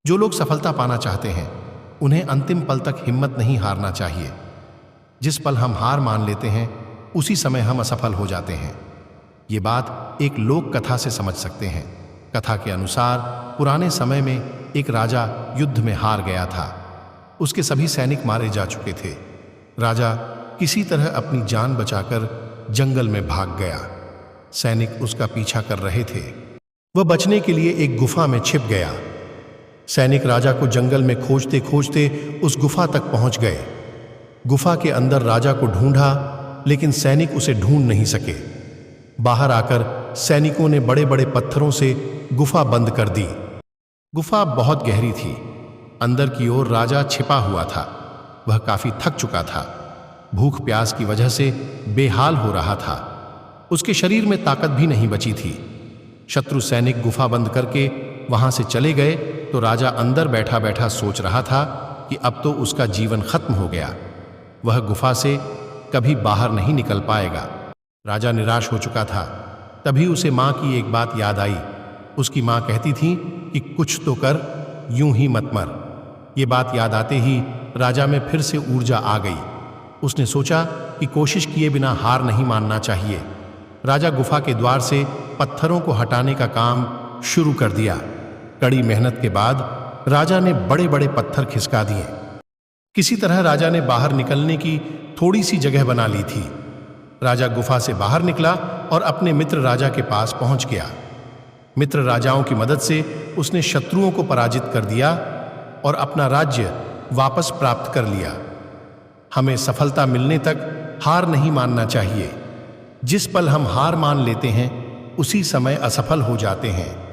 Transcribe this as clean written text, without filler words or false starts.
जो लोग सफलता पाना चाहते हैं उन्हें अंतिम पल तक हिम्मत नहीं हारना चाहिए। जिस पल हम हार मान लेते हैं उसी समय हम असफल हो जाते हैं। ये बात एक लोक कथा से समझ सकते हैं। कथा के अनुसार पुराने समय में एक राजा युद्ध में हार गया था। उसके सभी सैनिक मारे जा चुके थे। राजा किसी तरह अपनी जान बचाकर जंगल में भाग गया। सैनिक उसका पीछा कर रहे थे। वह बचने के लिए एक गुफा में छिप गया। सैनिक राजा को जंगल में खोजते खोजते उस गुफा तक पहुंच गए। गुफा के अंदर राजा को ढूंढा, लेकिन सैनिक उसे ढूंढ नहीं सके। बाहर आकर सैनिकों ने बड़े बड़े पत्थरों से गुफा बंद कर दी। गुफा बहुत गहरी थी। अंदर की ओर राजा छिपा हुआ था। वह काफी थक चुका था। भूख प्यास की वजह से बेहाल हो रहा था। उसके शरीर में ताकत भी नहीं बची थी। शत्रु सैनिक गुफा बंद करके वहां से चले गए तो राजा अंदर बैठा बैठा सोच रहा था कि अब तो उसका जीवन खत्म हो गया। वह गुफा से कभी बाहर नहीं निकल पाएगा। राजा निराश हो चुका था। तभी उसे मां की एक बात याद आई। उसकी मां कहती थी कि कुछ तो कर, यूं ही मत मर। ये बात याद आते ही राजा में फिर से ऊर्जा आ गई। उसने सोचा कि कोशिश किए बिना हार नहीं मानना चाहिए। राजा गुफा के द्वार से पत्थरों को हटाने का काम शुरू कर दिया। कड़ी मेहनत के बाद राजा ने बड़े बड़े पत्थर खिसका दिए। किसी तरह राजा ने बाहर निकलने की थोड़ी सी जगह बना ली थी। राजा गुफा से बाहर निकला और अपने मित्र राजा के पास पहुंच गया। मित्र राजाओं की मदद से उसने शत्रुओं को पराजित कर दिया और अपना राज्य वापस प्राप्त कर लिया। हमें सफलता मिलने तक हार नहीं मानना चाहिए। जिस पल हम हार मान लेते हैं उसी समय असफल हो जाते हैं।